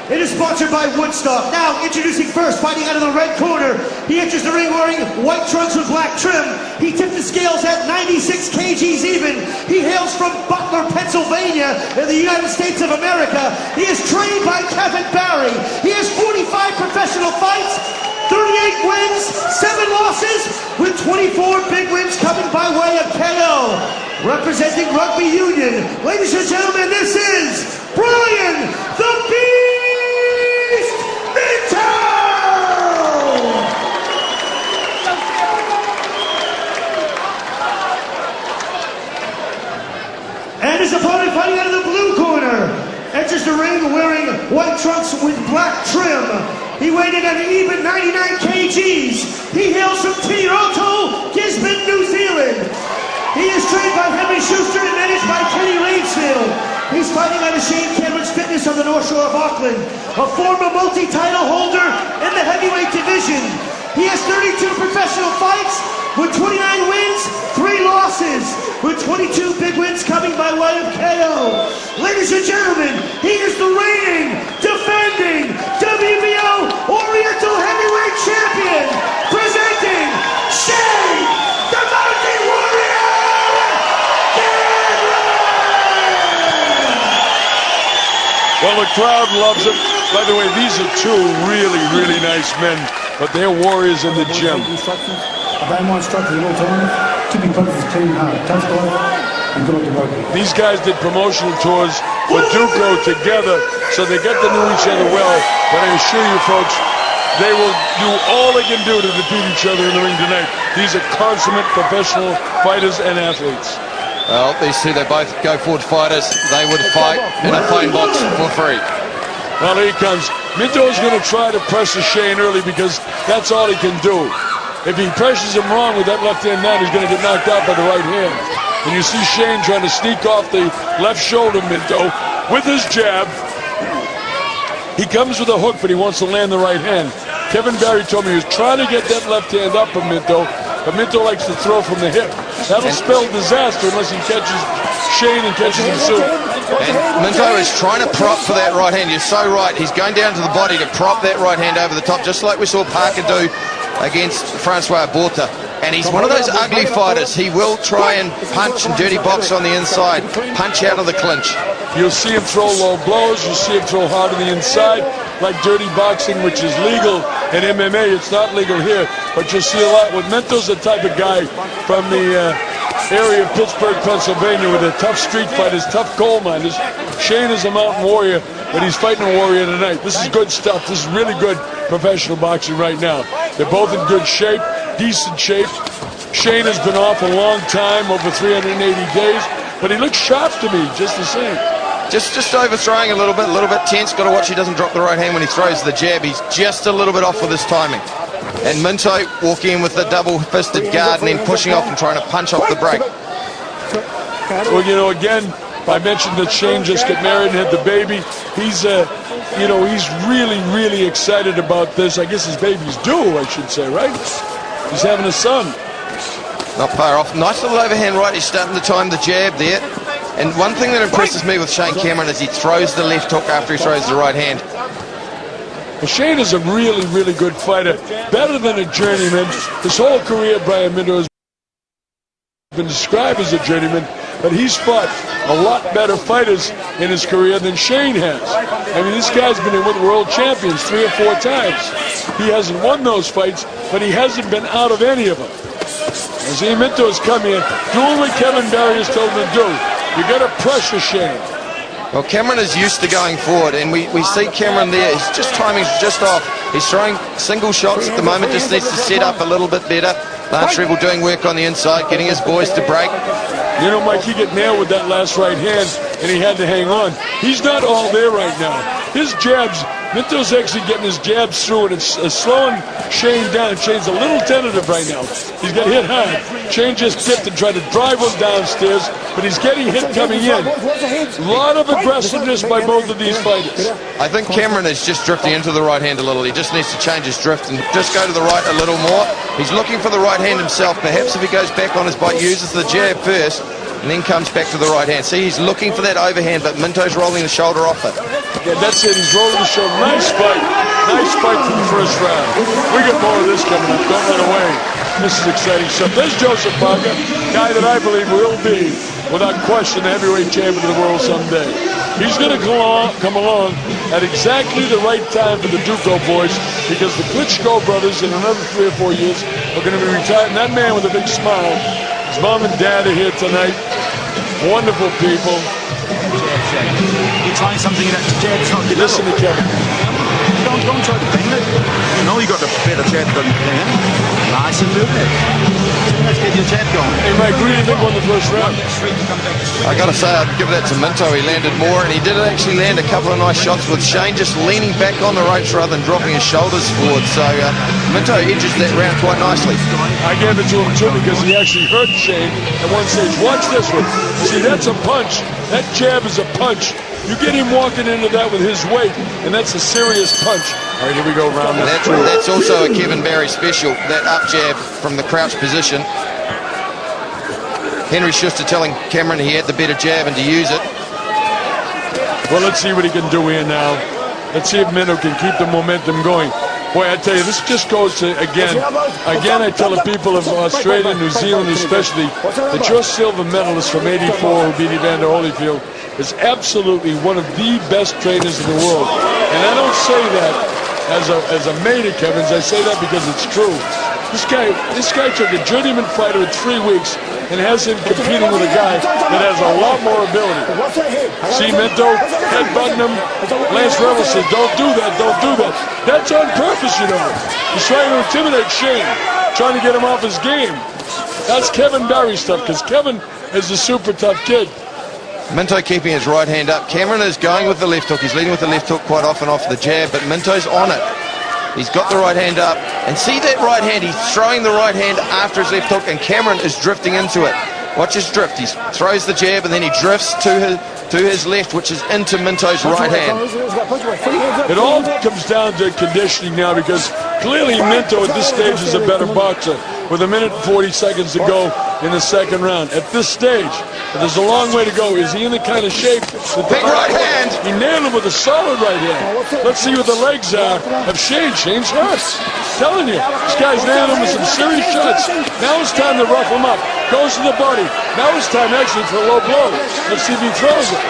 It is sponsored by Woodstock. Now, introducing first, fighting out of the red corner. He enters the ring wearing white trunks with black trim. He tipped the scales at 96 kgs even. He hails from Butler, Pennsylvania, in the United States of America. He is trained by Kevin Barry. He has 45 professional fights, 38 wins, 7 losses, with 24 big wins coming by way of KO. Representing Rugby Union, ladies and gentlemen, this is Brian the Beast Minto! And his opponent fighting out of the blue corner enters the ring wearing white trunks with black trim. He weighed in at an even 99 kgs. He hails from Tiroto, Gisborne, New Zealand. He is trained by Henry Schuster and managed by Kenny Rainsfield. He's fighting out of Shane Cameron's Fitness on the North Shore of Auckland, a former multi-title holder in the heavyweight division. He has 32 professional fights with 29 wins, 3 losses, with 22 big wins coming by way of KO. Ladies and gentlemen, he is the reigning, defending WBO Oriental Heavyweight Champion, presenting Shane the Mountain Warrior! Well, the crowd loves him. By the way, these are 2 really, really nice men, but they're warriors in the gym. These guys did promotional tours for Duco together, so they get to know each other well. But I assure you, folks, they will do all they can do to defeat each other in the ring tonight. These are consummate professional fighters and athletes. Well, these 2, they both go forward fighters. They would fight in a phone box for free. Well, here he comes. Minto is going to try to pressure Shane early because that's all he can do. If he pressures him wrong with that left hand now, he's going to get knocked out by the right hand. And you see Shane trying to sneak off the left shoulder, Minto, with his jab. He comes with a hook, but he wants to land the right hand. Kevin Barry told me he was trying to get that left hand up from Minto, but Minto likes to throw from the hip. That'll spell disaster unless he catches Shane and catches him soon. And Minto is trying to prop for that right hand. You're so right. He's going down to the body to prop that right hand over the top, just like we saw Parker do against Francois Borta. And he's one of those ugly fighters. He will try and punch and dirty box on the inside, punch out of the clinch. You'll see him throw low blows. You'll see him throw hard on the inside, like dirty boxing, which is legal in MMA. It's not legal here, but you'll see a lot. With Minto's the type of guy from the area of Pittsburgh, Pennsylvania, with the tough street fighters, tough coal miners. Shane is a mountain warrior, but he's fighting a warrior tonight. This is good stuff. This is really good professional boxing right now. They're both in good shape, decent shape. Shane has been off a long time, over 380 days, but he looks sharp to me, just the same. Just overthrowing a little bit tense. Got to watch he doesn't drop the right hand when he throws the jab. He's just a little bit off with his timing. And Minto walking in with the double-fisted guard and then pushing off and trying to punch off the break. Well, you know, again, I mentioned that Shane just got married and had the baby. He's, you know, he's really, really excited about this. I guess his baby's due, I should say, right? He's having a son. Not far off. Nice little overhand right. He's starting to time the jab there. And one thing that impresses me with Shane Cameron is he throws the left hook after he throws the right hand. Well, Shane is a really, really good fighter. Better than a journeyman. His whole career, Brian Minto has been described as a journeyman, but he's fought a lot better fighters in his career than Shane has. I mean, this guy's been in with world champions 3 or 4 times. He hasn't won those fights, but he hasn't been out of any of them. As Minto has come here, doing what Kevin Barry has told him to do. You got to pressure Shane. Well, Cameron is used to going forward, and we see Cameron there. His timing's just off. He's throwing single shots at the moment, just needs to set up a little bit better. Lance Rebel doing work on the inside, getting his boys to break. You know, Mike, he got nailed with that last right hand, and he had to hang on. He's not all there right now. His jabs, Minto's actually getting his jabs through, and it's slowing Shane down. Shane's a little tentative right now. He's got hit hard. Shane just dipped and tried to drive him downstairs, but he's getting hit coming in. A lot of aggressiveness by both of these fighters. I think Cameron is just drifting into the right hand a little. He just needs to change his drift and just go to the right a little more. He's looking for the right hand himself. Perhaps if he goes back on his bite, uses the jab first, and then comes back to the right hand. See, he's looking for that overhand, but Minto's rolling the shoulder off it. Yeah, that's it. He's rolling the show. Nice fight. Nice fight from the first round. We got more of this coming up. Don't run away. This is exciting stuff. There's Joseph Parker, guy that I believe will be, without question, the heavyweight champion of the world someday. He's going to come along at exactly the right time for the Duco boys, because the Klitschko brothers in another 3 or 4 years are going to be retired. And that man with a big smile, his mom and dad are here tonight. Wonderful people. You're trying something that Jed's not developed. Listen to Kevin. Don't try to bang it. No, you got a better Jed than him. Nice and moving. Let's get your Jed going. Hey, Mike, who do you think won the first round? I got to say, I'd give that to Minto. He landed more, and he did actually land a couple of nice shots with Shane just leaning back on the ropes rather than dropping his shoulders forward. So Minto edges that round quite nicely. I gave it to him too because he actually hurt Shane at one stage. Watch this one. See, that's a punch. That jab is a punch. You get him walking into that with his weight, and that's a serious punch. All right, here we go, round number 2. That's also a Kevin Barry special, that up jab from the crouch position. Henry Schuster telling Cameron he had the better jab and to use it. Well, let's see what he can do here now. Let's see if Minto can keep the momentum going. Boy, I tell you, this just goes to, again, I tell the people of Australia, New Zealand especially, that your silver medalist from '84 who beat Evander Holyfield is absolutely one of the best trainers in the world. And I don't say that as a mate of Kevin's, I say that because it's true. This guy took a journeyman fighter in 3 weeks and has him competing with a guy that has a lot more ability. See Minto headbutting him. Lance Rebel says, don't do that, don't do that. That's on purpose, you know. He's trying to intimidate Shane, trying to get him off his game. That's Kevin Barry stuff, because Kevin is a super tough kid. Minto keeping his right hand up. Cameron is going with the left hook. He's leading with the left hook quite often off the jab, but Minto's on it. He's got the right hand up. And see that right hand? He's throwing the right hand after his left hook, and Cameron is drifting into it. Watch his drift. He throws the jab, and then he drifts to his left, which is into Minto's right hand. It all comes down to conditioning now, because clearly Minto at this stage is a better boxer with 1 minute and 40 seconds to go in the second round. At this stage, there's a long way to go. Is he in the kind of shape? Big right hand. He nailed him with a solid right hand. Let's see what the legs are of Shane. Shane's hurt. Telling you, this guy's nailed him with some serious shots. Now it's time to rough him up. Goes to the body. Now it's time actually for a low blow. Let's see if he throws it.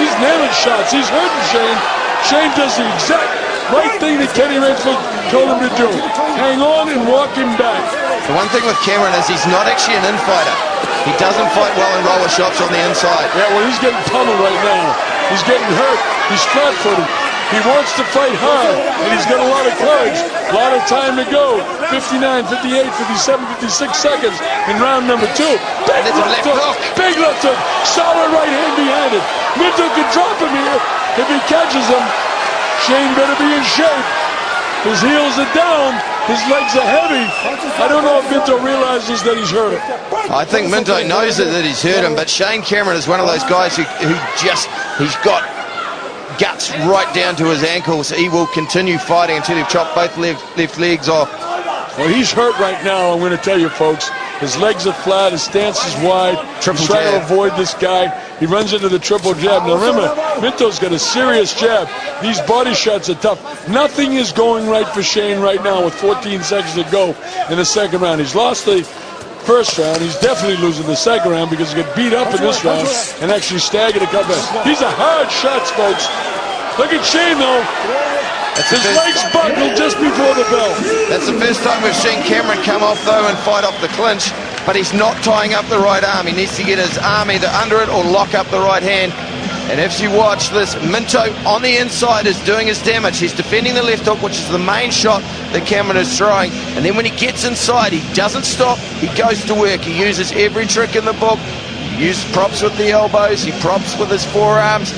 He's nailing shots. He's hurting Shane. Shane does the exact right thing that Kenny Rensford told him to do. Hang on and walk him back. The one thing with Cameron is he's not actually an infighter. He doesn't fight well in roller shots on the inside. Yeah, well, he's getting pummeled right now. He's getting hurt. He's flat-footed. He wants to fight hard, and he's got a lot of courage, a lot of time to go. 59, 58, 57, 56 seconds in round number 2. Big left hook. Big left hook. Solid right hand behind it. Minto could drop him here if he catches him. Shane better be in shape. His heels are down. His legs are heavy. I don't know if Minto realizes that he's hurt him. I think Minto knows that he's hurt him, but Shane Cameron is one of those guys he's got guts right down to his ankles. He will continue fighting until he's chopped both left legs off. Well, he's hurt right now, I'm going to tell you, folks. His legs are flat, his stance is wide. He's trying to avoid this guy. He runs into the triple jab. Now remember, Minto's got a serious jab. These body shots are tough. Nothing is going right for Shane right now with 14 seconds to go in the second round. He's lost the first round. He's definitely losing the second round because he got beat up in this round and actually staggered a couple. These are hard shots, folks. Look at Shane, though. His legs buckled just before the bell. That's the first time we've seen Cameron come off, though, and fight off the clinch, but he's not tying up the right arm. He needs to get his arm either under it or lock up the right hand. And if you watch this, Minto on the inside is doing his damage. He's defending the left hook, which is the main shot that Cameron is throwing. And then when he gets inside, he doesn't stop. He goes to work. He uses every trick in the book. He uses props with the elbows. He props with his forearms.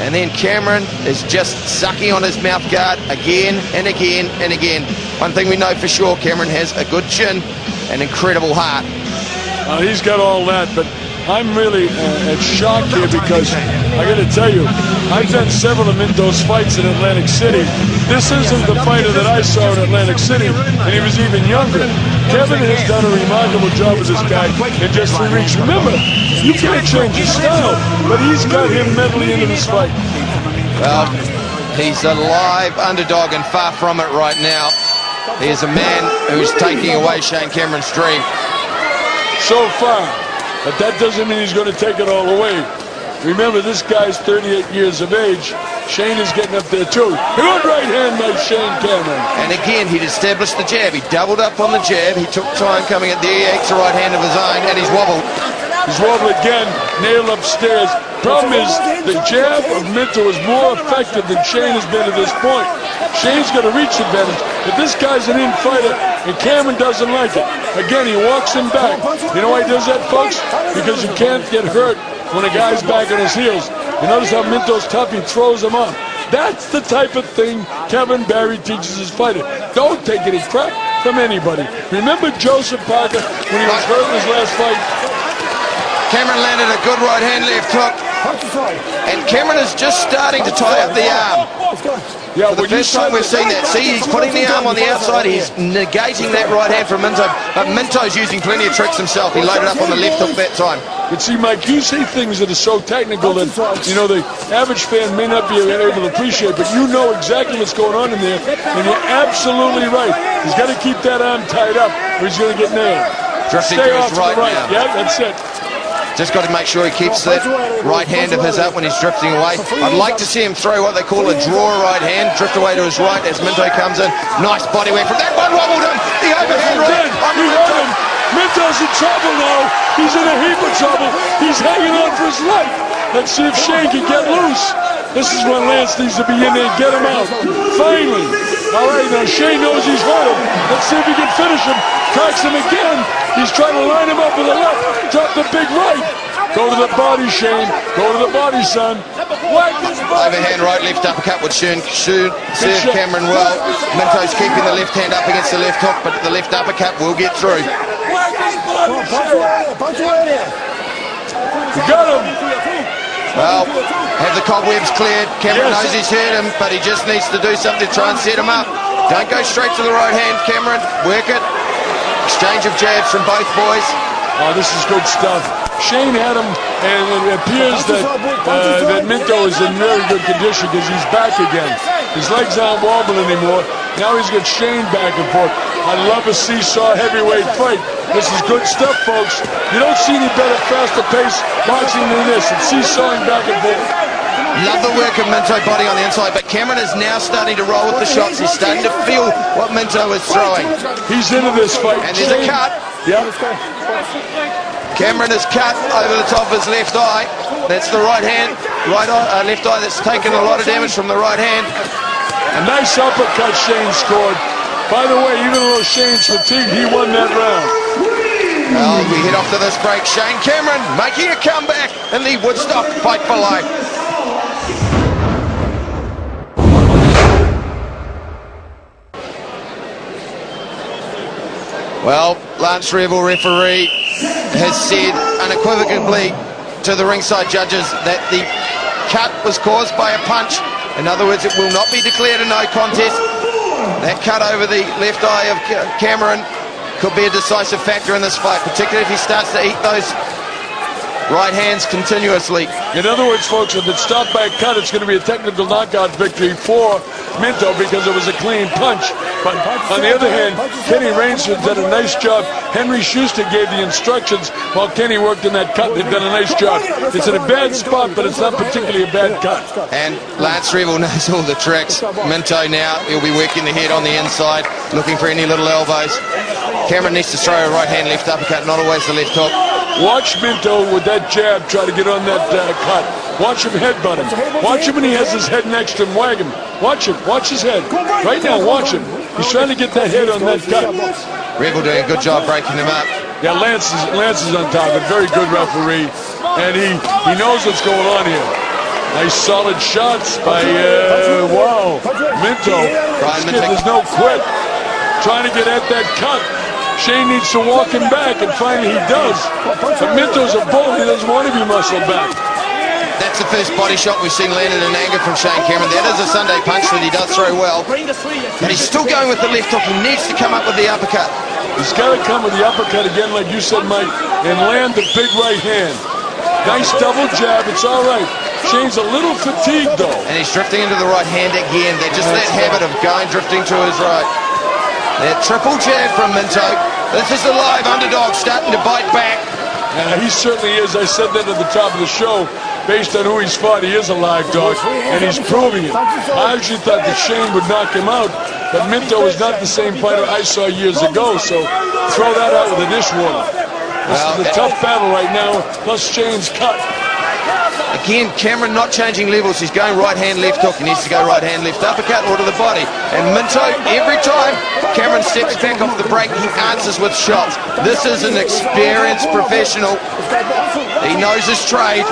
And then Cameron is just sucking on his mouth guard again and again and again. One thing we know for sure, Cameron has a good chin and incredible heart. He's got all that, but I'm really shocked here because I got to tell you, I've done several of Minto's fights in Atlantic City. This isn't the fighter that I saw in Atlantic City, and he was even younger. Kevin has done a remarkable job with this guy in just 3 weeks. Remember, you can't change his style, but he's got him mentally into this fight. Well, He's a live underdog and far from it right now. He is a man who's taking away Shane Cameron's dream. So far, but that doesn't mean he's going to take it all away. Remember, this guy's 38 years of age. Shane is getting up there too. Good right hand by Shane Cameron. And again, he'd established the jab. He doubled up on the jab. He took time coming at the extra right hand of his own, and he's wobbled. He's wobbled again, nailed upstairs. Problem is, the jab of Minto is more effective than Shane has been at this point. Shane's got a reach advantage, but this guy's an in-fighter, and Cameron doesn't like it. Again, he walks him back. You know why he does that, folks? Because you can't get hurt when a guy's back on his heels. You notice how Minto's tough, he throws him off. That's the type of thing Kevin Barry teaches his fighter. Don't take any crap from anybody. Remember Joseph Parker when he was hurt in his last fight? Cameron landed a good right hand left hook. And Cameron is just starting to tie up the arm. Yeah, For the first time we've seen that. See, he's putting the arm on the outside. He's negating that right hand from Minto. But Minto's using plenty of tricks himself. He loaded up on the left hook that time. But see, Mike, you say things that are so technical that, you know, the average fan may not be able to appreciate, but you know exactly what's going on in there, and you're absolutely right. He's got to keep that arm tied up, or he's going to get nailed. Drifting Stay to off his to right the right. now. Yeah, that's it. Just got to make sure he keeps that right hand of his up when he's drifting away. I'd like to see him throw what they call a draw right hand, drift away to his right as Minto comes in. Nice body weight from that one, wobbled him. The overhand right on Minto. Minto's in trouble now. He's in a heap of trouble. He's hanging on for his life. Let's see if Shane can get loose. This is when Lance needs to be in there and get him out. Finally. All right, now Shane knows he's hurt him. Let's see if he can finish him. Cocks him again. He's trying to line him up with a left. Drop the big right. Go to the body, Shane. Go to the body, son. Whack his body. Overhand right, left uppercut would serve Cameron well. Minto's keeping the left hand up against the left hook, but the left uppercut will get through. Whack his body, Shane. You got him. Well, have the cobwebs cleared. Cameron knows he's hurt him, but he just needs to do something to try and set him up. Don't go straight to the right hand, Cameron. Work it. Exchange of jabs from both boys. Oh, this is good stuff. Shane had him, and it appears that Minto is in very good condition because he's back again. His legs aren't wobbling anymore. Now he's got Shane back and forth. I love a seesaw heavyweight fight. This is good stuff, folks. You don't see any better, faster pace boxing than this. It's seesawing back and forth. Love the work of Minto body on the inside, but Cameron is now starting to roll with the shots. He's starting to feel what Minto is throwing. He's into this fight. And there's a cut. Yeah. Cameron is cut over the top of his left eye. That's the right hand, left eye that's taken a lot of damage from the right hand. A nice uppercut Shane scored. By the way, even though Shane's fatigued, he won that round. Well, we head off to this break. Shane Cameron making a comeback in the Woodstock Fight for Life. Well, Lance Revel, referee, has said unequivocally to the ringside judges that the cut was caused by a punch. In other words, it will not be declared a no contest. That cut over the left eye of Cameron could be a decisive factor in this fight, particularly if he starts to eat those right hands continuously. In other words, folks, if it's stopped by a cut, it's going to be a technical knockout victory for Minto because it was a clean punch. But on the other hand, Kenny Rainsford did a nice job. Henry Schuster gave the instructions while Kenny worked in that cut. They've done a nice job. It's in a bad spot, but it's not particularly a bad cut. And Lance Revel knows all the tricks. Minto now, he'll be working the head on the inside, looking for any little elbows. Cameron needs to throw a right hand left uppercut, not always the left hook. Watch Minto with that jab try to get on that cut. Watch him headbutt him. Watch him when he has his head next to him. Wag him. Watch him. Watch his head. Right now, watch him. He's trying to get that head on that cut. Revel doing a good job breaking him up. Yeah, Lance is on top of it. Very good referee. And he knows what's going on here. Nice solid shots by, Minto. There's no quit. Trying to get at that cut. Shane needs to walk him back, and finally he does. But Minto's a bull. He doesn't want to be muscled back. That's the first body shot we've seen landed in anger from Shane Cameron. That is a Sunday punch that he does throw well. But he's still going with the left hook. He needs to come up with the uppercut. He's got to come with the uppercut again, like you said, Mike, and land the big right hand. Nice double jab. It's all right. Shane's a little fatigued, though. And he's drifting into the right hand again. They're just that habit of drifting to his right. That triple jab from Minto. This is the live underdog starting to bite back. He certainly is. I said that at the top of the show. Based on who he's fought, he is a live dog, and he's proving it. I actually thought that Shane would knock him out, but Minto is not the same fighter I saw years ago, so throw that out with a dishwater. This is a tough battle right now, plus Shane's cut. Again, Cameron not changing levels. He's going right hand, left hook. He needs to go right hand, left uppercut or to the body. And Minto, every time Cameron steps back off the break, he answers with shots. This is an experienced professional. He knows his trade.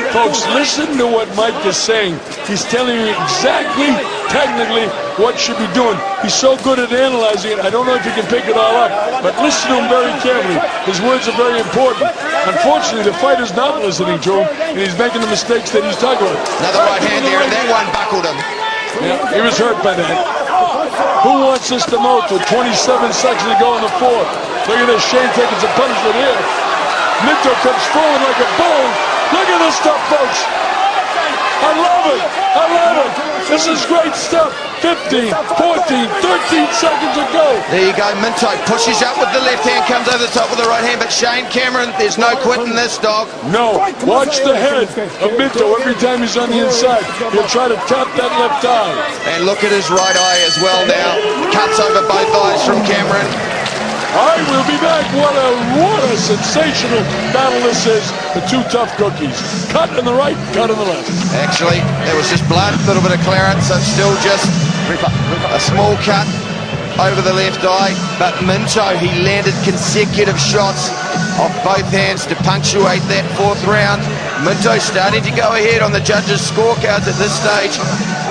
Folks, listen to what Mike is saying. He's telling you exactly, technically, what should be doing. He's so good at analyzing it, I don't know if he can pick it all up, but listen to him very carefully. His words are very important. Unfortunately, the fighter's not listening to him, and he's making the mistakes that he's talking about. Another right hand there, and that one buckled him. Yeah, he was hurt by that. Who wants this the most with 27 seconds to go in the fourth? Look at this, Shane taking some punishment here. Minto comes forward like a bull. Look at this stuff, folks. I love it. I love it. This is great stuff. 15, 14, 13 seconds to go. There you go. Minto pushes up with the left hand, comes over the top with the right hand, but Shane Cameron, there's no quitting this dog. No. Watch the head of Minto every time he's on the inside. He'll try to tap that left eye. And look at his right eye as well now. Cuts over both eyes from Cameron. All right, we'll be back. What a sensational battle this is. The two tough cookies. Cut on the right, cut on the left. Actually, there was just blood, a little bit of clearance, so still just a small cut over the left eye. But Minto, he landed consecutive shots off both hands to punctuate that fourth round. Minto starting to go ahead on the judges' scorecards at this stage.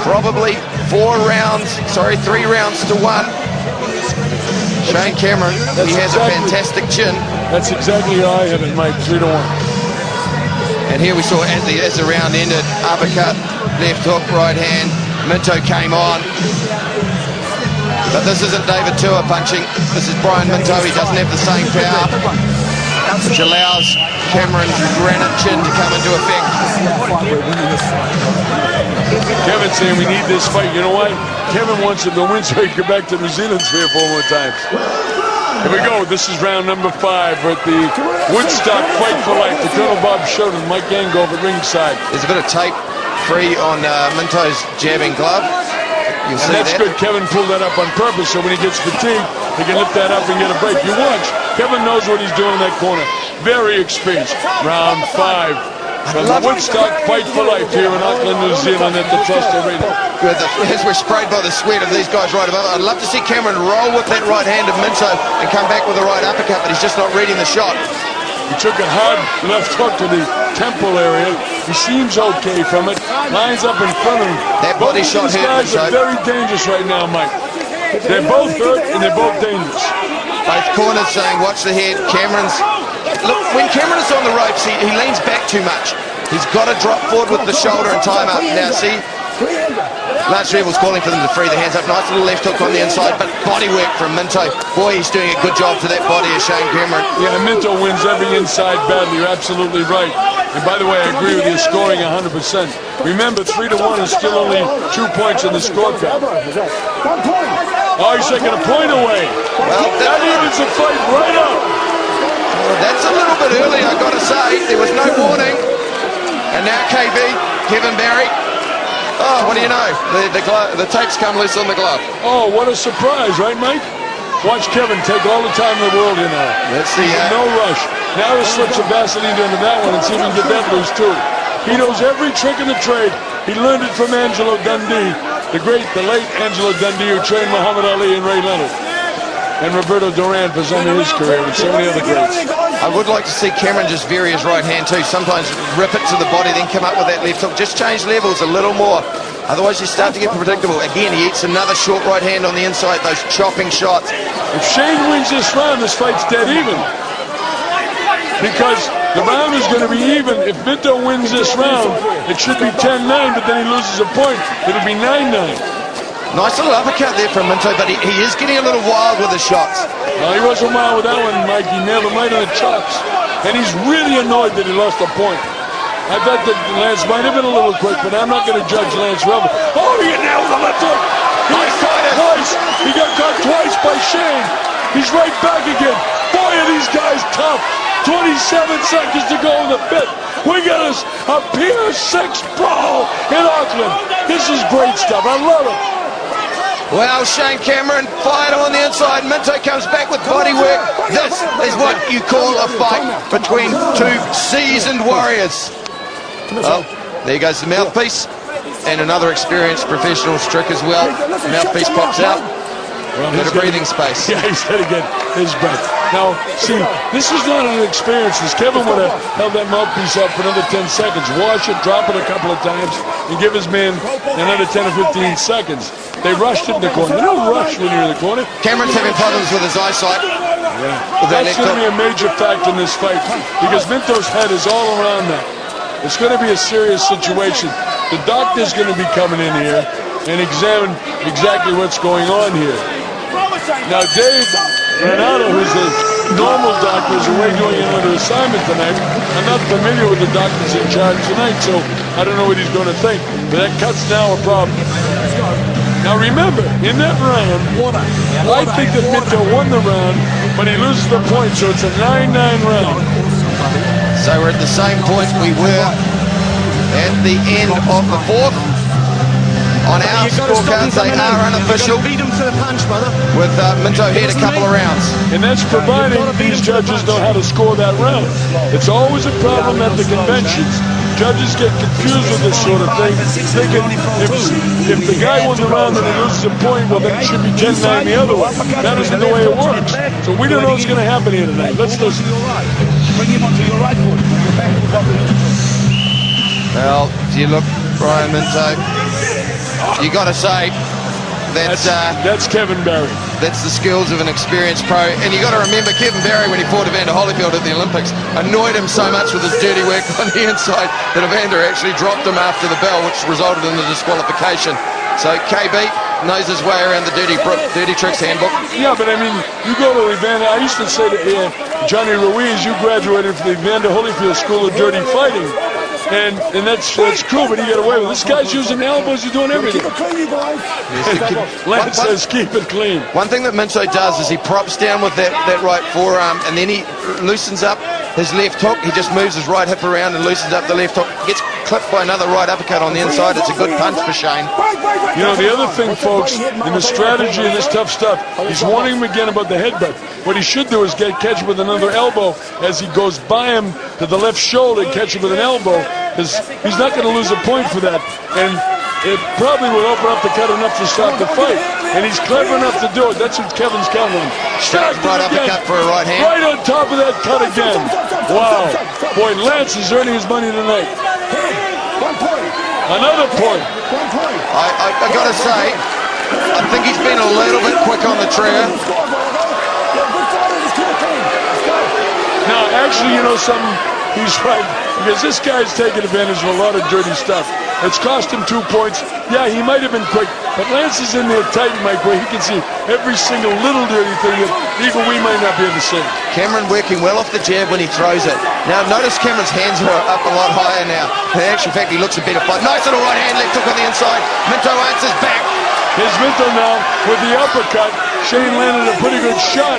Probably 3 rounds to 1. Shane Cameron, he has a fantastic chin. That's exactly how I have it, Mike, 3-1. And here we saw as the round ended, uppercut, left hook, right hand. Minto came on. But this isn't David Tua punching. This is Brian Minto. He doesn't have the same power, which allows Cameron's granite chin to come into effect. Kevin's saying we need this fight. You know what? Kevin wants him to win so he can go back to New Zealand 3 or 4 more times. Here we go. This is round number 5 at the Woodstock Fight for Life. The Colonel Bob showed him. Mike Gangrove at ringside. There's a bit of tape free on Minto's jabbing glove. You'll see that's that. good. Kevin pulled that up on purpose so when he gets fatigued, he can lift that up and get a break. You watch. Kevin knows what he's doing in that corner. Very experienced. Round 5. From the Woodstock Fight for Life here in Auckland, New Zealand at the Trust Arena. As we're sprayed by the sweat of these guys right above, I'd love to see Cameron roll with that right hand of Minto and come back with a right uppercut, but he's just not reading the shot. He took a hard left hook to the temple area. He seems okay from it. Lines up in front of him. That body shot hurt These guys are very dangerous right now, Mike. They're both hurt and they're both dangerous. Both corners saying, watch the head. Cameron's... Look, when Cameron is on the ropes, he leans back too much. He's got to drop forward with the shoulder and time up. Now, see, Lance Revel's calling for them to free the hands up. Nice little left hook on the inside, but body work from Minto. Boy, he's doing a good job to that body of Shane Cameron. Yeah, Minto wins every inside battle. You're absolutely right. And by the way, I agree with you, scoring 100%. Remember, 3-1 is still only 2 points in the scorecard. Oh, he's taking a point away. Well, that evens the fight right up. That's a little bit early, I got to say. There was no warning. And now KB, Kevin Barry. Oh, what do you know? The tape's come loose on the glove. Oh, what a surprise, right, Mike? Watch Kevin take all the time in the world in there. Let's see. No rush. Now he slips some Vaseline into that one and see if he can get that loose, too. He knows every trick in the trade. He learned it from Angelo Dundee, the late Angelo Dundee, who trained Muhammad Ali and Ray Leonard. And Roberto Duran for some of his career and so many other greats. I would like to see Cameron just vary his right hand too. Sometimes rip it to the body, then come up with that left hook. Just change levels a little more. Otherwise you start to get predictable. Again, he eats another short right hand on the inside, those chopping shots. If Shane wins this round, this fight's dead even. Because the round is going to be even. If Minto wins this round, it should be 10-9, but then he loses a point. It'll be 9-9. Nice little uppercut there from Minto, but he is getting a little wild with his shots. No, he wasn't wild with that one, Mike. He nailed him right on the chops. And he's really annoyed that he lost a point. I thought that Lance might have been a little quick, but I'm not going to judge Lance Rebel. Oh, he nailed the left hook. Twice. He got caught twice by Shane. He's right back again. Boy, are these guys tough. 27 seconds to go in the fifth. We got us a Pier 6 brawl in Auckland. This is great stuff. I love it. Well, Shane Cameron fired him on the inside. Minto comes back with body work. This is what you call a fight between two seasoned warriors. Oh, there goes the mouthpiece. And another experienced professional trick as well. Mouthpiece pops out. Well, Bit of breathing space. Yeah, he's got to get his breath. Now, see, this is not an experience. As Kevin would have held that mouthpiece up for another 10 seconds, wash it, drop it a couple of times, and give his man another 10 or 15 seconds. They rushed it in the corner. They don't rush when you're in the corner. Cameron's having problems with his eyesight. Yeah. That's going to be a major factor in this fight because Minto's head is all around that. It's going to be a serious situation. The doctor's going to be coming in here and examine exactly what's going on here. Now, Dave Renato, who's the normal doctor, is away doing another assignment tonight. I'm not familiar with the doctors in charge tonight, so I don't know what he's going to think. But that cuts now a problem. Now, remember, in that round, I think that Minto won the round, but he loses the point, so it's a 9-9 round. So we're at the same point we were at the end of the fourth. On our scorecards, they are unofficial, with Minto hit a couple of rounds. And that's providing these judges know how to score that round. It's always a problem at the conventions. Judges get confused with this sort of thing. Thinking if the guy won the round and he loses a point, well, then it should be 10-9 the other way. That isn't the way it works. So we don't know what's going to happen here tonight. Let's listen. Bring him onto your right foot. Your back foot. Well, do you look, Brian Minto? You got to say that's Kevin Barry. That's the skills of an experienced pro. And you got to remember, Kevin Barry, when he fought Evander Holyfield at the Olympics, annoyed him so much with his dirty work on the inside that Evander actually dropped him after the bell, which resulted in the disqualification. So KB knows his way around the dirty tricks handbook. Yeah, but I mean, you go to Evander. I used to say to Johnny Ruiz, you graduated from the Evander Holyfield School of Dirty Fighting. And that's true, but he got away with it. This guy's using elbows, he's doing everything. Lance says keep it clean. One thing that Minto does is he props down with that right forearm, and then he loosens up his left hook. He just moves his right hip around and loosens up the left hook. Gets clipped by another right uppercut on the inside. It's a good punch for Shane. You know, the other thing, folks, in the strategy and this tough stuff, he's warning him again about the headbutt. What he should do is catch him with another elbow as he goes by him to the left shoulder and catch him with an elbow, because he's not going to lose a point for that. And it probably will open up the cut enough to stop the fight. And he's clever enough to do it. That's what Kevin's counting on. Right uppercut for a right hand. Right on top of that cut again. Wow. Boy, Lance is earning his money tonight. Another point. I got to say, I think he's been a little bit quick on the trigger. Now, actually, you know something? He's right, because this guy's taking advantage of a lot of dirty stuff. It's cost him 2 points. Yeah, he might have been quick, but Lance is in there tight, Mike, where he can see every single little dirty thing that even we might not be able to see. Cameron working well off the jab when he throws it. Now, notice Cameron's hands are up a lot higher now. In actual fact, he looks a better fight. Nice little right hand, left hook on the inside. Minto answers back. Here's Minto now with the uppercut. Shane landed a pretty good shot.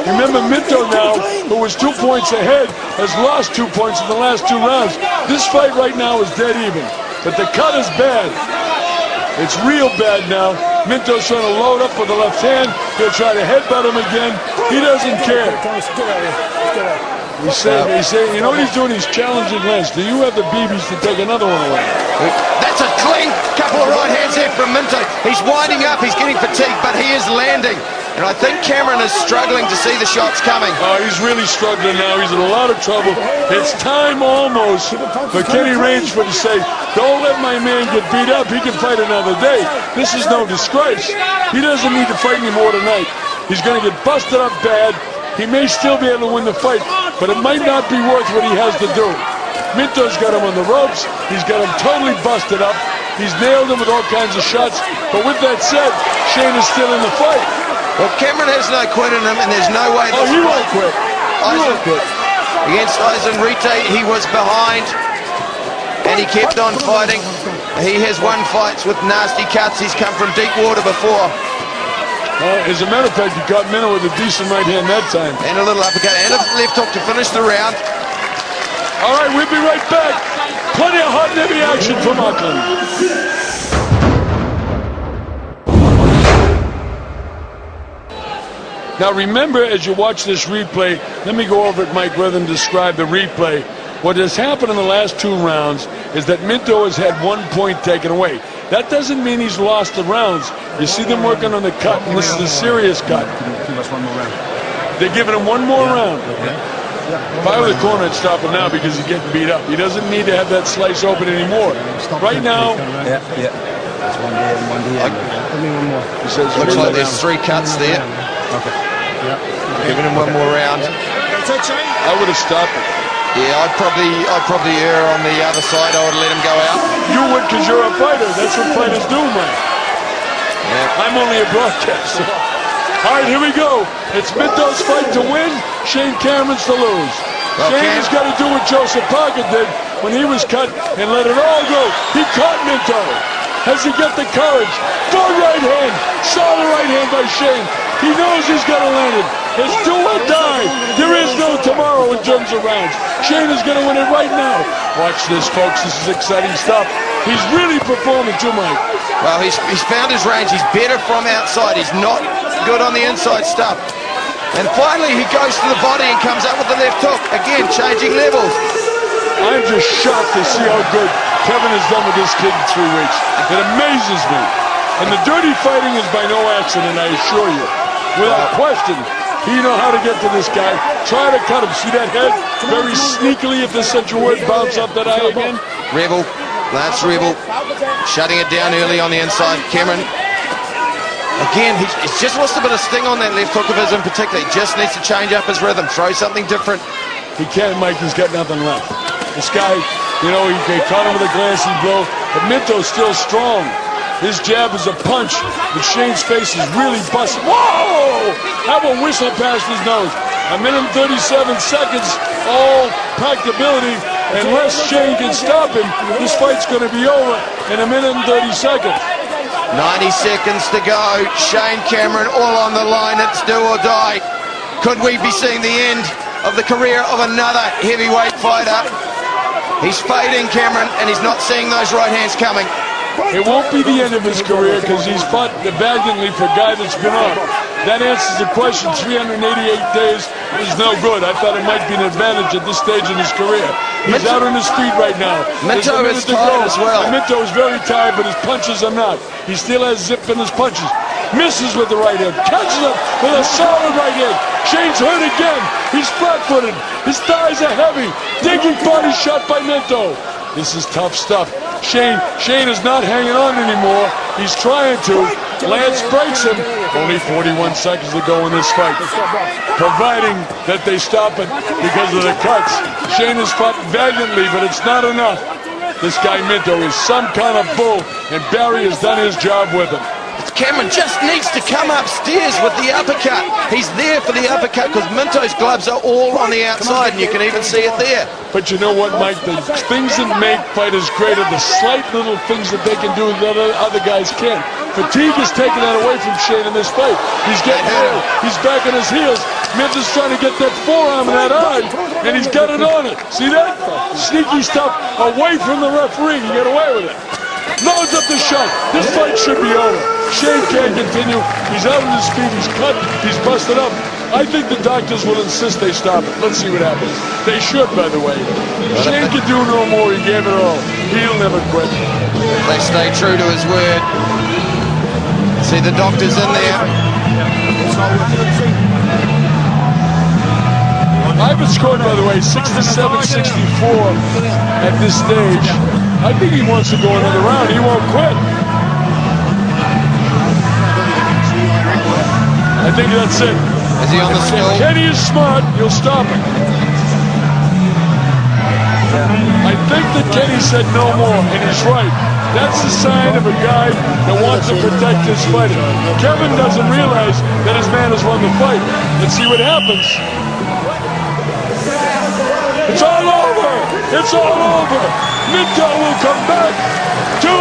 Remember, Minto now, who was 2 points ahead, has lost 2 points in the last 2 rounds. This fight right now is dead even, but the cut is bad. It's real bad now. Minto's trying to load up with the left hand. He'll try to headbutt him again. He doesn't care. He say, you know what he's doing? He's challenging Lance. Do you have the BBs to take another one away? That's a clean couple of right hands there from Minto. He's winding up, he's getting fatigued, but he is landing. And I think Cameron is struggling to see the shots coming. Oh, he's really struggling now. He's in a lot of trouble. It's time almost for Kenny Rainsford to say, don't let my man get beat up. He can fight another day. This is no disgrace. He doesn't need to fight anymore tonight. He's going to get busted up bad. He may still be able to win the fight, but it might not be worth what he has to do. Minto's got him on the ropes. He's got him totally busted up. He's nailed him with all kinds of shots. But with that said, Shane is still in the fight. Well, Cameron has no quit in him, and there's no way... Oh, he won't quit. He won't quit. Against Aizen Rite, he was behind. and he kept on fighting. He has won fights with nasty cuts. He's come from deep water before. As a matter of fact, he caught Minto with a decent right hand that time. And a little uppercut and a left hook to finish the round. All right, we'll be right back. Plenty of hot and heavy action from Auckland. Now remember, as you watch this replay, let me go over it, Mike, rather than describe the replay. What has happened in the last 2 rounds is that Minto has had 1 point taken away. That doesn't mean he's lost the rounds. You see them working on the cut, and this is a serious cut. They're giving him 1 more round. If I were the corner, I'd stop him now because he's getting beat up. He doesn't need to have that slice open anymore. Right now... That's 1 day and 1 day. Give me 1 more. Looks like there's 3 cuts there. Okay. Yeah. Giving him 1 more round. I would have stopped it. Yeah, I'd probably err on the other side. I would let him go out. You would because you're a fighter. That's what fighters do, man. Yeah. I'm only a broadcaster. All right, here we go. It's Minto's fight to win, Shane Cameron's to lose. Well, Shane has got to do what Joseph Parker did when he was cut and let it all go. He caught Minto. Has he got the courage? For right hand. Solid right hand by Shane. He knows he's got to land it. It's do or die. There is no tomorrow in terms of rounds. Shane is going to win it right now. Watch this, folks. This is exciting stuff. He's really performing too, Mike. Well, he's found his range. He's better from outside. He's not good on the inside stuff. And finally, he goes to the body and comes up with the left hook. Again, changing levels. I'm just shocked to see how good Kevin has done with this kid in 3 weeks. It amazes me. And the dirty fighting is by no accident, I assure you. Without question, he know how to get to this guy. Try to cut him. See that head? Very sneakily, if there's such a word, bounce up that eye again. Rebel, Lance Rebel, shutting it down early on the inside. Cameron, again, he's just lost a bit of sting on that left hook of his in particular. He just needs to change up his rhythm, throw something different. He can't, Mike. He's got nothing left. This guy, you know, they caught him with a glancing blow, but Minto's still strong. His jab is a punch, but Shane's face is really busted. Whoa! How about whistle past his nose? 1 minute and 37 seconds, all practicability. Unless Shane can stop him, this fight's going to be over in 1 minute and 30 seconds. 90 seconds to go. Shane Cameron all on the line. It's do or die. Could we be seeing the end of the career of another heavyweight fighter? He's fading Cameron, and he's not seeing those right hands coming. It won't be the end of his career because he's fought valiantly for a guy that's been off. That answers the question. 388 days is no good. I thought it might be an advantage at this stage in his career. He's out on his feet right now. Minto is tired as well. Minto is very tired, but his punches are not. He still has zip in his punches. Misses with the right hand. Catches up with a solid right hand. Shane's hurt again. He's flat-footed. His thighs are heavy. Digging body shot by Minto. This is tough stuff. Shane is not hanging on anymore. He's trying to. Lance breaks him. Only 41 seconds to go in this fight. Providing that they stop it because of the cuts. Shane has fought valiantly, but it's not enough. This guy Minto is some kind of bull, and Barry has done his job with him. Cameron just needs to come upstairs with the uppercut. He's there for the uppercut because Minto's gloves are all on the outside, and you can even see it there. But you know what, Mike? The things that make fighters great are the slight little things that they can do that other guys can't. Fatigue has taken that away from Shane in this fight. He's getting hurt. He's back on his heels. Minto's trying to get that forearm in that eye, and he's got it on it. See that? Sneaky stuff away from the referee. He got away with it. Loads up the shot. This fight should be over. Shane can't continue. He's out on his feet. He's cut. He's busted up. I think the doctors will insist they stop it. Let's see what happens. They should, by the way. Shane can do no more. He gave it all. He'll never quit. They stay true to his word. See the doctors in there. I've been scored, by the way, 67-64 at this stage. I think he wants to go another round. He won't quit. I think that's it. Is he on the stool? If Kenny is smart, he'll stop him. I think that Kenny said no more, and he's right. That's the sign of a guy that wants to protect his fighter. Kevin doesn't realize that his man has won the fight. Let's see what happens. It's all over! It's all over. Minto will come back to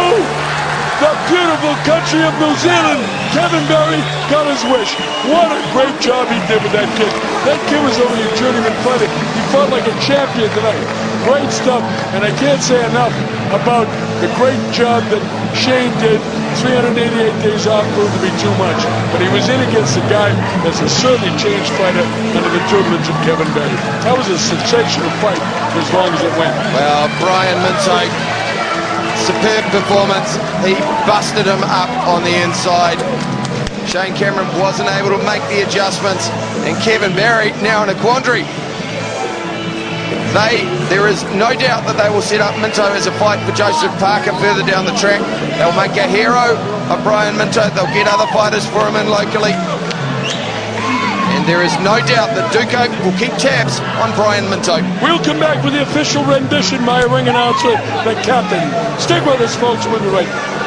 the beautiful country of New Zealand. Kevin Barry got his wish. What a great job he did with that kid. That kid was only a journeyman fighter. He fought like a champion tonight. Great stuff, and I can't say enough about the great job that Shane did. 388 days off proved to be too much, but he was in against a guy that's a certainly changed fighter under the tutelage of Kevin Barry. That was a sensational fight for as long as it went. Well, Brian Minto, superb performance. He busted him up on the inside. Shane Cameron wasn't able to make the adjustments, and Kevin Barry now in a quandary. There is no doubt that they will set up Minto as a fight for Joseph Parker further down the track. They'll make a hero of Brian Minto. They'll get other fighters for him in locally. And there is no doubt that Duco will keep tabs on Brian Minto. We'll come back with the official rendition by a ring announcer, the captain. Stick with us, folks. We'll be right back.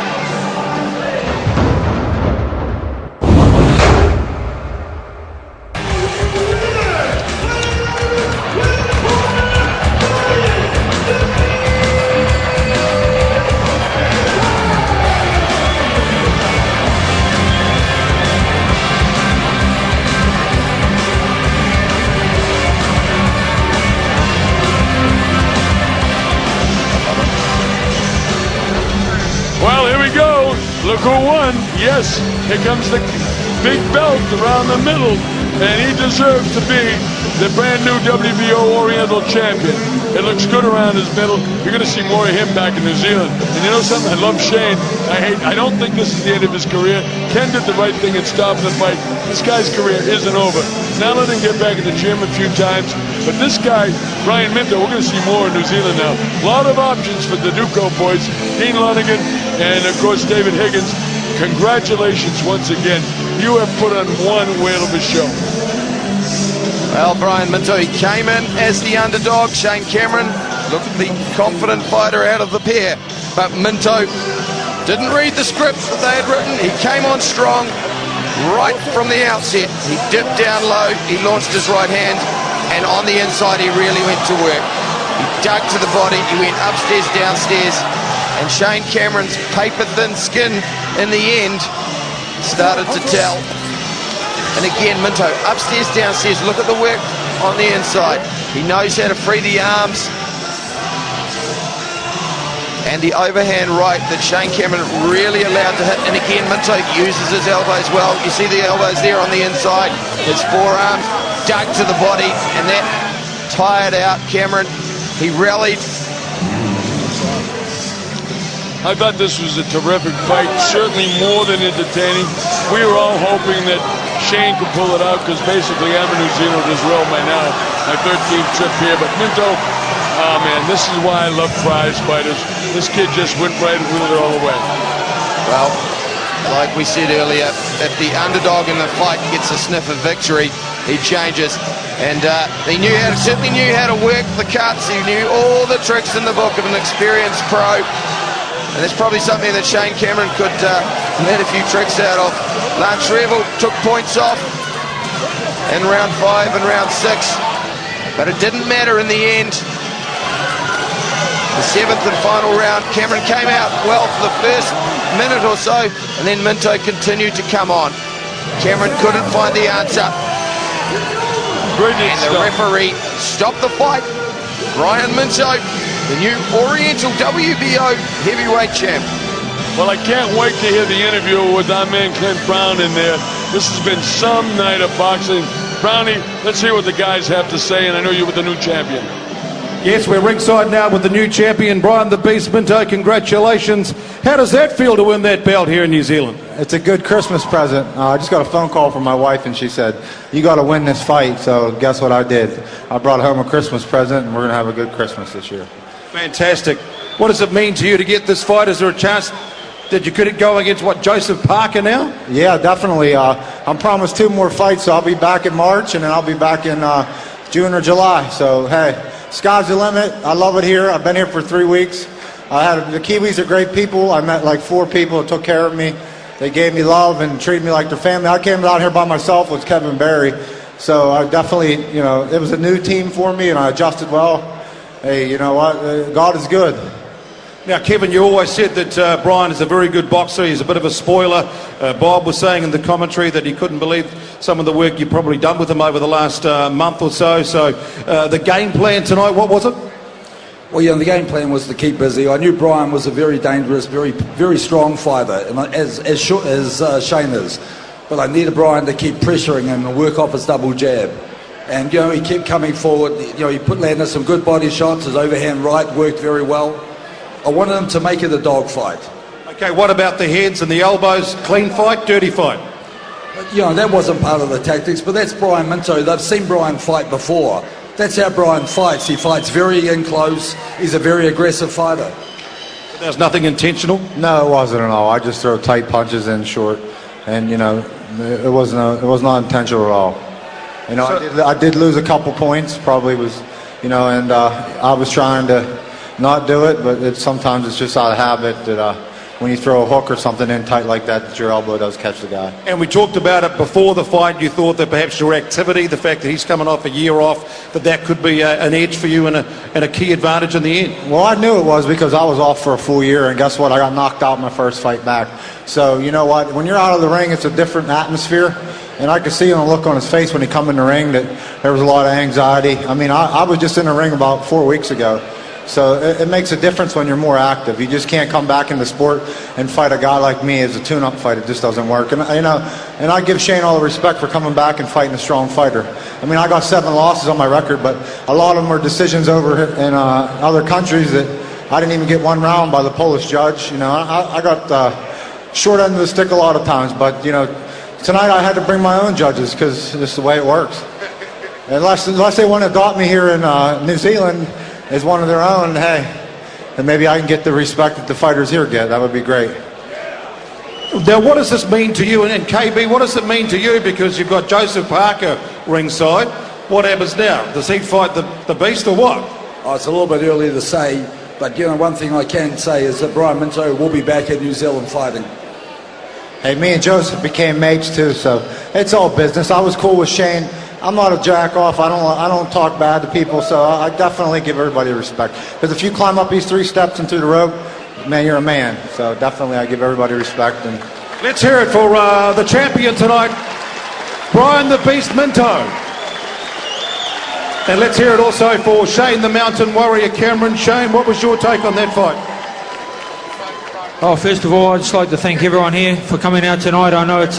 Look who won. Yes, here comes the big belt around the middle, and he deserves to be the brand new WBO Oriental champion. It looks good around his middle. You're going to see more of him back in New Zealand. And you know something? I love Shane. I don't think this is the end of his career. Ken did the right thing in stopping the fight. This guy's career isn't over. Now let him get back in the gym a few times. But this guy, Brian Minto, we're going to see more in New Zealand now. A lot of options for the Duco boys. Dean Lonergan and, of course, David Higgins. Congratulations once again. You have put on one whale of a show. Well, Brian Minto, he came in as the underdog. Shane Cameron looked the confident fighter out of the pair. But Minto didn't read the script that they had written. He came on strong right from the outset. He dipped down low. He launched his right hand. And on the inside, he really went to work. He dug to the body. He went upstairs, downstairs. And Shane Cameron's paper-thin skin in the end started to tell. And again, Minto, upstairs, downstairs, look at the work on the inside. He knows how to free the arms. And the overhand right that Shane Cameron really allowed to hit. And again, Minto uses his elbows well. You see the elbows there on the inside. His forearms dug to the body, and that tired out Cameron. He rallied. I thought this was a terrific fight, certainly more than entertaining. We were all hoping that Shane could pull it out because basically I'm in New Zealand as well by now, my 13th trip here. But Minto, oh man, this is why I love prize fighters. This kid just went right with it all the way. Well, like we said earlier, if the underdog in the fight gets a sniff of victory, he changes. And he certainly knew how to work the cuts. He knew all the tricks in the book of an experienced pro. And that's probably something that Shane Cameron could let a few tricks out of. Lance Revel took points off in round 5 and round 6, but it didn't matter in the end. The 7th and final round, Cameron came out well for the first minute or so, and then Minto continued to come on. Cameron couldn't find the answer. And the referee stopped the fight. Brian Minto, the new Oriental WBO heavyweight champ. Well, I can't wait to hear the interview with our man Clint Brown in there. This has been some night of boxing. Brownie, let's hear what the guys have to say, and I know you're with the new champion. Yes, we're ringside now with the new champion, Brian the Beast Minto. Congratulations. How does that feel to win that belt here in New Zealand? It's a good Christmas present. I just got a phone call from my wife, and she said, you got to win this fight. So guess what I did? I brought home a Christmas present, and we're going to have a good Christmas this year. Fantastic. What does it mean to you to get this fight? Is there a chance that you could go against, Joseph Parker now? Yeah, definitely. I'm promised 2 more fights, so I'll be back in March, and then I'll be back in June or July. So, hey, sky's the limit. I love it here. I've been here for 3 weeks. The Kiwis are great people. I met like 4 people that took care of me. They gave me love and treated me like their family. I came out here by myself with Kevin Barry. So I definitely, it was a new team for me, and I adjusted well. hey, you know what? God is good. Now, Kevin, you always said that Brian is a very good boxer. He's a bit of a spoiler. Bob was saying in the commentary that he couldn't believe some of the work you've probably done with him over the last month or so. So the game plan tonight, what was it? Well, yeah, the game plan was to keep busy. I knew Brian was a very dangerous, very strong fighter, and as Shane is. But I needed Brian to keep pressuring him and work off his double jab. And, you know, he kept coming forward. You know, he landed some good body shots. His overhand right worked very well. I wanted him to make it a dog fight. Okay, what about the heads and the elbows? Clean fight, dirty fight? You know, that wasn't part of the tactics, but that's Brian Minto. They've seen Brian fight before. That's how Brian fights. He fights very in close. He's a very aggressive fighter. But there's nothing intentional? No, it wasn't at all. I just throw tight punches in short, and you know, it was not intentional at all. You know, so, I did lose a couple points. Probably was, you know, and I was trying to not do it, but sometimes it's just out of habit that when you throw a hook or something in tight like that your elbow does catch the guy. And we talked about it before the fight. You thought that perhaps your activity, the fact that he's coming off a year off, that could be an edge for you and a key advantage in the end. Well, I knew it was because I was off for a full year, and guess what? I got knocked out in my first fight back. So, you know what? When you're out of the ring, it's a different atmosphere. And I could see on the look on his face when he come in the ring that there was a lot of anxiety. I mean, I was just in the ring about 4 weeks ago. So it makes a difference when you're more active. You just can't come back in the sport and fight a guy like me as a tune-up fight. It just doesn't work. And you know, and I give Shane all the respect for coming back and fighting a strong fighter. I mean, I got 7 losses on my record, but a lot of them were decisions over in other countries that I didn't even get 1 round by the Polish judge. You know, I got short end of the stick a lot of times, but you know, tonight I had to bring my own judges because it's the way it works. Unless they want to adopt me here in New Zealand as one of their own, hey, and maybe I can get the respect that the fighters here get. That would be great. Now, what does this mean to you? And KB, what does it mean to you? Because you've got Joseph Parker ringside. What happens now? Does he fight the beast or what? Oh, it's a little bit early to say, but you know, one thing I can say is that Brian Minto will be back in New Zealand fighting. Hey, me and Joseph became mates too, so it's all business. I was cool with Shane. I'm not a jack off. I don't talk bad to people, so I definitely give everybody respect. Because if you climb up these 3 steps and through the rope, man, you're a man. So definitely, I give everybody respect. And let's hear it for the champion tonight, Brian the Beast Minto. And let's hear it also for Shane the Mountain Warrior Cameron. Shane, what was your take on that fight? Oh, first of all, I'd just like to thank everyone here for coming out tonight. I know it's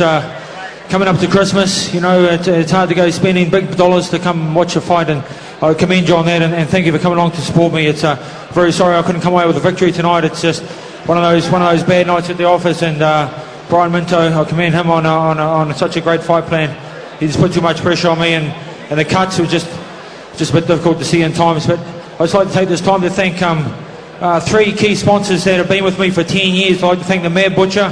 coming up to Christmas, you know, it's hard to go spending big dollars to come watch a fight, and I commend you on that, and thank you for coming along to support me. It's very sorry I couldn't come away with a victory tonight. It's just one of those bad nights at the office, and Brian Minto, I commend him on such a great fight plan. He just put too much pressure on me, and the cuts were just a bit difficult to see in times. But I'd just like to take this time to thank 3 key sponsors that have been with me for 10 years. I'd like to thank the Mad Butcher,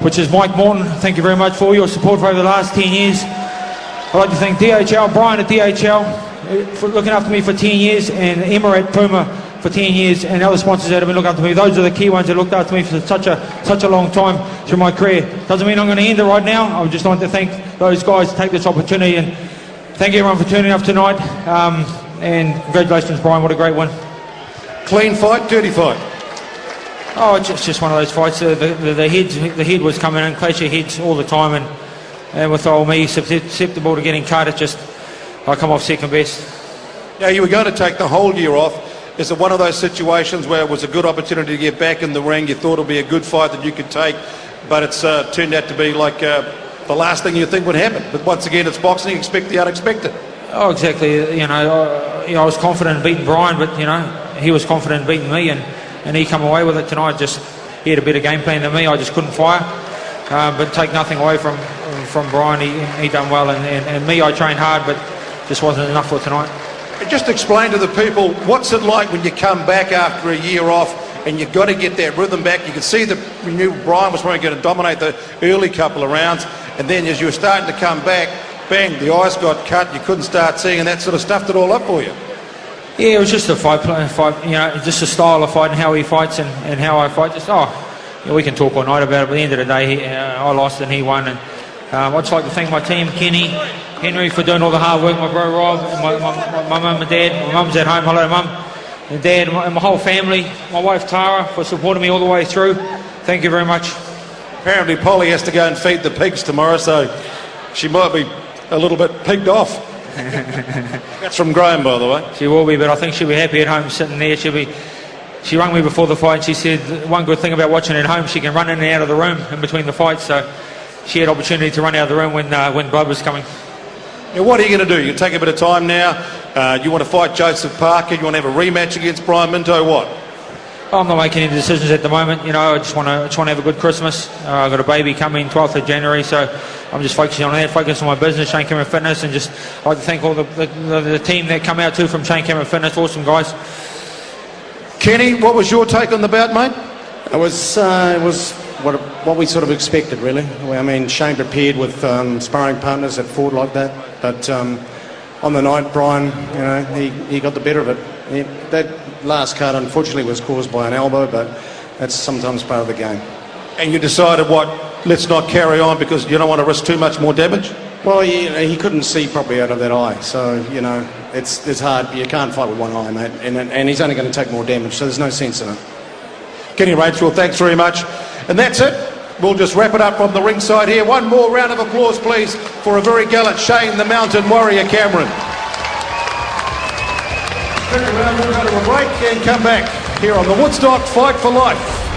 which is Mike Morton. Thank you very much for your support for over the last 10 years. I'd like to thank DHL, Brian at DHL, for looking after me for 10 years, and Emma at Puma for 10 years, and other sponsors that have been looking after me. Those are the key ones that looked after me for such a long time through my career. Doesn't mean I'm going to end it right now. I would just like to thank those guys to take this opportunity, and thank everyone for turning up tonight. And congratulations, Brian. What a great win. Clean fight, dirty fight? Oh, it's just one of those fights. The head was coming in, clash of heads all the time, and with old me susceptible to getting cut, I come off second best. Now, you were going to take the whole year off. Is it one of those situations where it was a good opportunity to get back in the ring? You thought it would be a good fight that you could take, but it's turned out to be like the last thing you think would happen. But once again, it's boxing. Expect the unexpected. Oh, exactly. You know, I was confident in beating Brian, but you know, he was confident in beating me, and he come away with it tonight. He had a better game plan than me. I just couldn't fire. But take nothing away from Brian. He done well, and me, I trained hard, but just wasn't enough for tonight. Just explain to the people, what's it like when you come back after a year off and you've got to get that rhythm back? You can see that we knew Brian was probably going to dominate the early couple of rounds, and then as you were starting to come back, bang, the eyes got cut, you couldn't start seeing, and that sort of stuffed it all up for you. Yeah, it was just a fight, you know, just a style of fight and how he fights and how I fight. We can talk all night about it, but at the end of the day, I lost and he won. And I'd just like to thank my team, Kenny, Henry, for doing all the hard work, my bro Rob, my mum and dad. My mum's at home. Hello, Mum. and Dad, and my whole family, my wife Tara, for supporting me all the way through. Thank you very much. Apparently Polly has to go and feed the pigs tomorrow, so she might be a little bit pigged off. That's from Graham, by the way. She will be, but I think she'll be happy at home sitting there. She rang me before the fight and she said one good thing about watching at home, she can run in and out of the room in between the fights, so she had opportunity to run out of the room when blood was coming. Now, what are you going to do? You take a bit of time now. You want to fight Joseph Parker? You want to have a rematch against Brian Minto? What? I'm not making any decisions at the moment. You know, I just want to have a good Christmas. I've got a baby coming 12th of January, so I'm just focusing on that, focusing on my business, Shane Cameron Fitness, and just I'd like to thank all the team that come out too from Shane Cameron Fitness. Awesome guys. Kenny, what was your take on the bout, mate? It was what we sort of expected, really. I mean, Shane prepared with sparring partners that fought like that, but on the night, Brian, you know, he got the better of it. That last cut, unfortunately, was caused by an elbow, but that's sometimes part of the game. And you decided, what, let's not carry on because you don't want to risk too much more damage? Well, he couldn't see properly out of that eye, so, you know, it's hard. You can't fight with one eye, mate, and he's only going to take more damage, so there's no sense in it. Kenny Rachel, thanks very much. And that's it. We'll just wrap it up from the ringside here. One more round of applause, please, for a very gallant Shane the Mountain Warrior Cameron. We'll go to a break and come back here on the Woodstock Fight for Life.